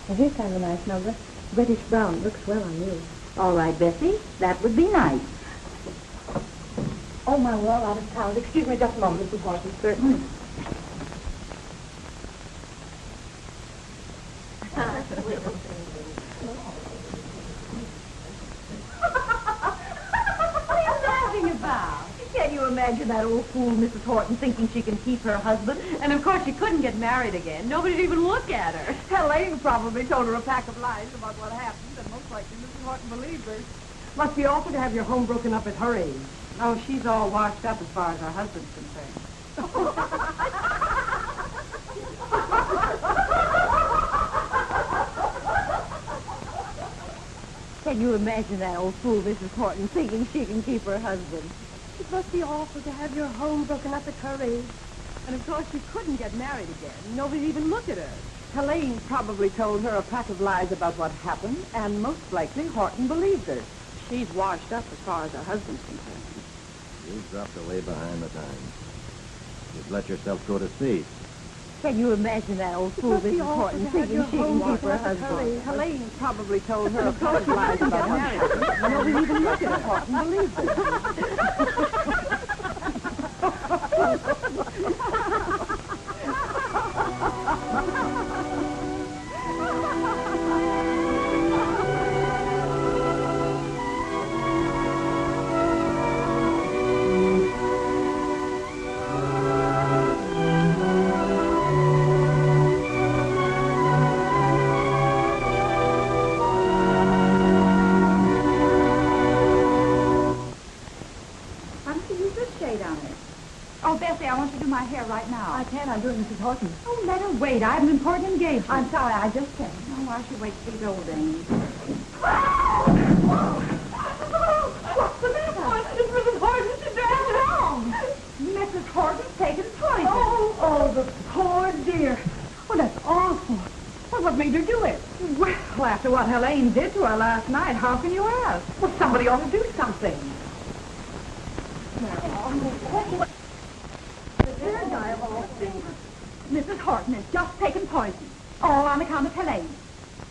Well, here's kind of a nice number. Reddish brown. Looks well on you. All right, Bessie. That would be nice. Oh, my, we're all out of town. Excuse me just a moment, Mrs. Horton. Certainly. Can you imagine that old fool, Mrs. Horton, thinking she can keep her husband? And, of course, she couldn't get married again. Nobody'd even look at her. Helene probably told her a pack of lies about what happened, and most likely Mrs. Horton believed her. Must be awful to have your home broken up at her age. Oh, she's all washed up as far as her husband's concerned. Can you imagine that old fool, Mrs. Horton, thinking she can keep her husband? It must be awful to have your home broken up at her age. And, of course, she couldn't get married again. Nobody'd even look at her. Helene probably told her a pack of lies about what happened, and most likely Horton believed her. She's washed up as far as her husband's concerned. You've dropped away behind the times. You've let yourself go to sea. Can you imagine that old fool, Mrs. Horton, thinking she can keep her husband? Helene probably told her a pack of lies about what happened. Nobody even looked at her. Horton believed her. Oh, Bessie, I want you to do my hair right now. I can't. I'm doing Mrs. Horton. Oh, let her wait. I have an important engagement. I'm sorry. I just can't. Oh, I should wait to see the old dames. What's the matter? It's Mrs. Horton. She's dragged home. Mrs. Horton's taken poison. Oh, the poor dear. Oh, that's awful. Well, what made her do it? Well, after what Helene did to her last night, how can you ask? Well, somebody ought to do something. The hair dye of all things. Mrs. Horton has just taken poison. All on account of Helene.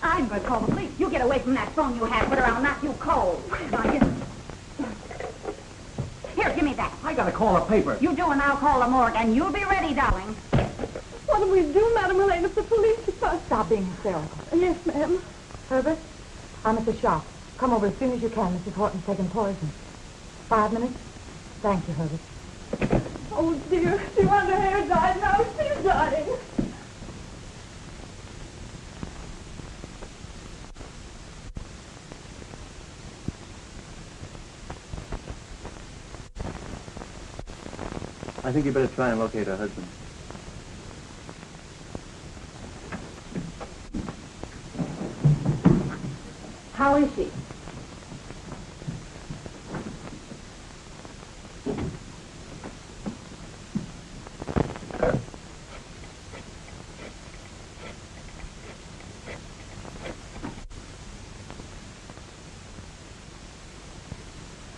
I'm going to call the police. You get away from that phone you have, put her on, knock you cold. Now, Here, give me that. I gotta call the paper. You do, and I'll call the morgue, and you'll be ready, darling. What do we do, Madam Helene, if the police are... Stop being hysterical. Yes, ma'am. Herbert, I'm at the shop. Come over as soon as you can. Mrs. Horton's taking poison. 5 minutes? Thank you, Herbert. Oh, dear. She wanted her hair dyed. Now she's dying. I think you better try and locate her husband. How is she?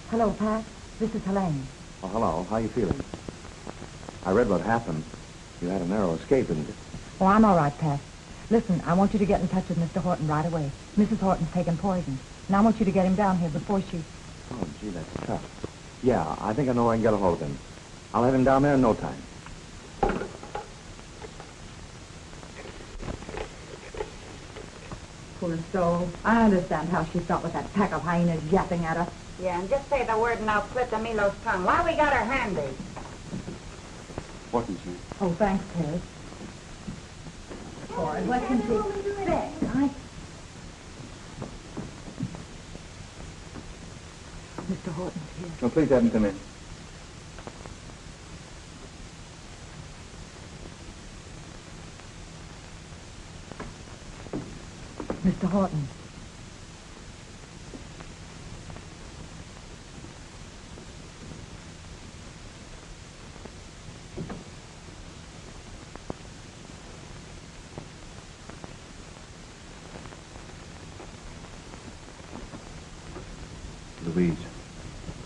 Hello, Pat. This is Helene. Oh, hello. How you feeling? I read what happened. You had a narrow escape, didn't you? Oh, I'm all right, Pat. Listen, I want you to get in touch with Mr. Horton right away. Mrs. Horton's taking poison. And I want you to get him down here before she... Oh, gee, that's tough. Yeah, I think I know where I can get a hold of him. I'll have him down there in no time. Poor soul. I understand how she felt with that pack of hyenas yapping at her. Yeah, and just say the word and I'll split the Milo's tongue. Why we got her handy? Horton's here. Oh, thanks, Ted. Boy, what can she expect? Mr. Horton's here. Oh, please have him come in. Mr. Horton. Louise.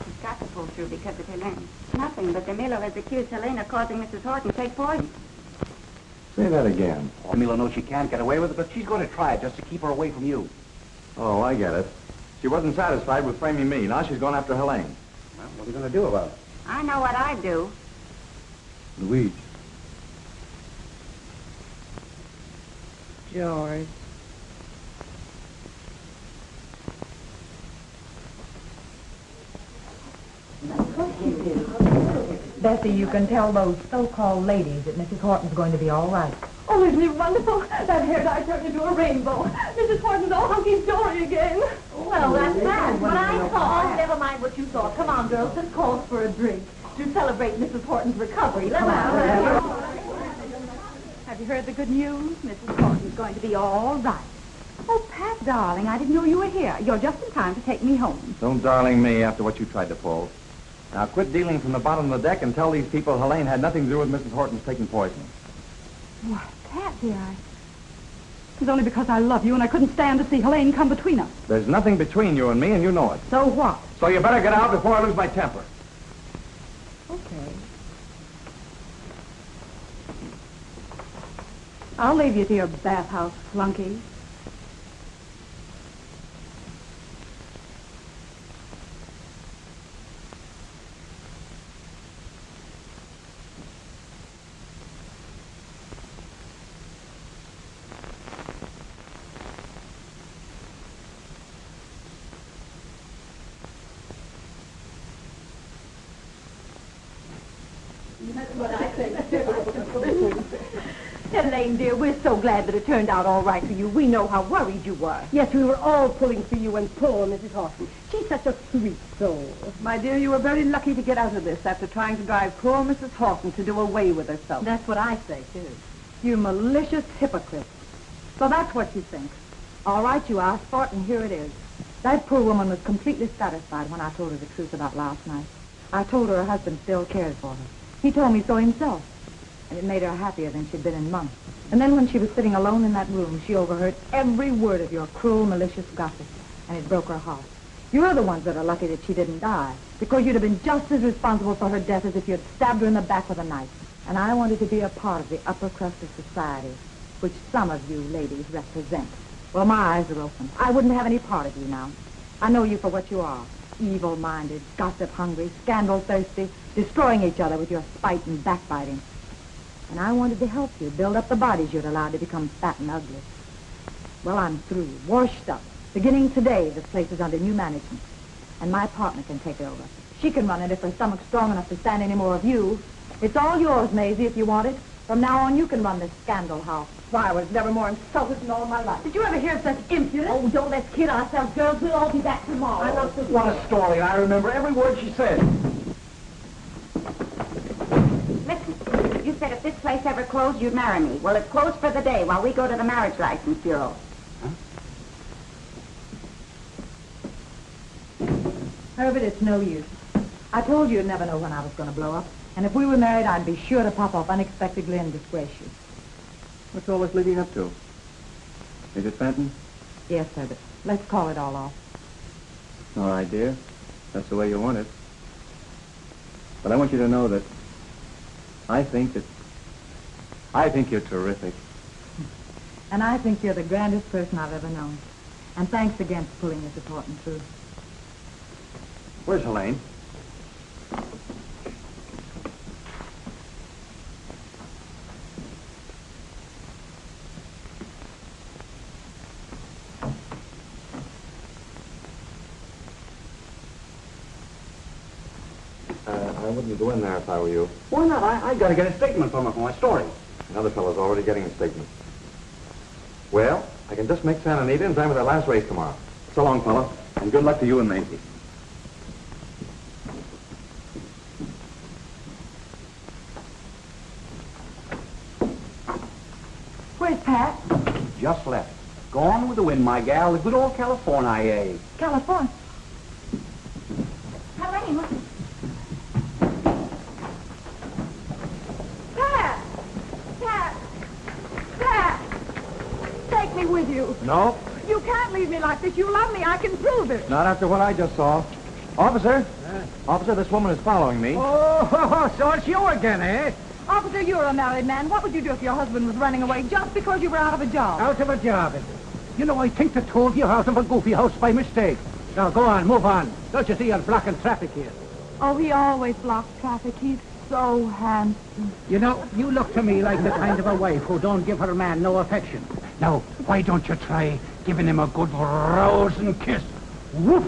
She's got to pull through because of Helene. Nothing, but the Milo has accused Helene of causing Mrs. Horton to take poison. Say that again. Milo knows she can't get away with it, but she's going to try it just to keep her away from you. Oh, I get it. She wasn't satisfied with framing me. Now she's going after Helene. Well, what are you going to do about it? I know what I'd do. Louise. George. Bessie, you can tell those so-called ladies that Mrs. Horton's going to be all right. Oh, isn't it wonderful? That hair dye turned into a rainbow. Mrs. Horton's all hunky-dory again. Well, that's bad. What I saw, never mind what you saw. Come on, girls, this calls for a drink to celebrate Mrs. Horton's recovery. Come on. Have you heard the good news? Mrs. Horton's going to be all right. Oh, Pat, darling, I didn't know you were here. You're just in time to take me home. Don't darling me after what you tried to pull. Now quit dealing from the bottom of the deck and tell these people Helene had nothing to do with Mrs. Horton's taking poison. Why, Pat, dear, it's only because I love you and I couldn't stand to see Helene come between us. There's nothing between you and me, and you know it. So what? So you better get out before I lose my temper. Okay. I'll leave you to your bathhouse, flunky. Helene, dear, we're so glad that it turned out all right for you. We know how worried you were. Yes, we were all pulling for you and poor Mrs. Horton. She's such a sweet soul. My dear, you were very lucky to get out of this after trying to drive poor Mrs. Horton to do away with herself. That's what I say, too. You malicious hypocrite. So that's what you think. All right, you asked for it, and here it is. That poor woman was completely satisfied when I told her the truth about last night. I told her husband still cared for her. He told me so himself. And it made her happier than she'd been in months. And then when she was sitting alone in that room, she overheard every word of your cruel, malicious gossip. And it broke her heart. You're the ones that are lucky that she didn't die, because you'd have been just as responsible for her death as if you'd stabbed her in the back with a knife. And I wanted to be a part of the upper crust of society, which some of you ladies represent. Well, my eyes are open. I wouldn't have any part of you now. I know you for what you are. Evil-minded, gossip-hungry, scandal-thirsty, destroying each other with your spite and backbiting. And I wanted to help you build up the bodies you'd allowed to become fat and ugly. Well, I'm through, washed up. Beginning today, this place is under new management. And my partner can take over. She can run it if her stomach's strong enough to stand any more of you. It's all yours, Maisie, if you want it. From now on, you can run this scandal house. Why, I was never more insulted in all my life. Did you ever hear of such impudence? Oh, don't let's kid ourselves, girls. We'll all be back tomorrow. What a story. I remember every word she said. Listen, you said if this place ever closed, you'd marry me. Well, it's closed for the day while we go to the Marriage License Bureau. Herbert, it's no use. I told you you'd never know when I was going to blow up. And if we were married, I'd be sure to pop off unexpectedly and disgrace you. What's all this leading up to? Is it Fenton? Yes, Herbert. Let's call it all off. All right, dear. That's the way you want it. But I want you to know that I think you're terrific. And I think you're the grandest person I've ever known. And thanks again for pulling Mrs. Horton through. Where's Helene? I wouldn't go in there if I were you. Why not? I got to get a statement from her for my story. Another fellow's already getting a statement. Well, I can just make Santa Anita in time for that last race tomorrow. So long, fella, and good luck to you and Maisie. Where's Pat? Just left. Gone with the wind, my gal. The good old California. California. Helene, look. Pat! Take me with you. No, You can't leave me like this. You love me. I can prove it. not after what I just saw. Officer? Officer, this woman is following me. Oh, so it's you again, eh? Officer, you're a married man. What would you do if your husband was running away just because you were out of a job? Out of a job, is it? You know, I think they told you out of a goofy house by mistake. Now, go on, move on. Don't you see you're blocking traffic here? Oh, he always blocks traffic. He's so handsome. You know, you look to me like the kind of a wife who don't give her man no affection. Now, why don't you try giving him a good rousing kiss? Woof!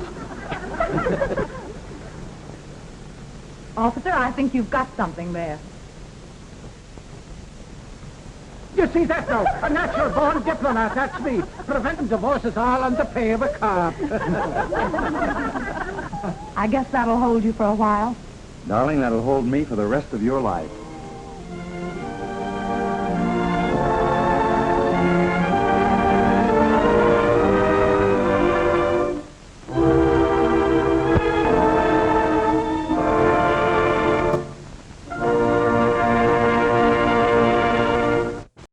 Officer, I think you've got something there. You see that now? A natural-born diplomat, that's me. Preventing divorces all on the pay of a car. I guess that'll hold you for a while. Darling, that'll hold me for the rest of your life.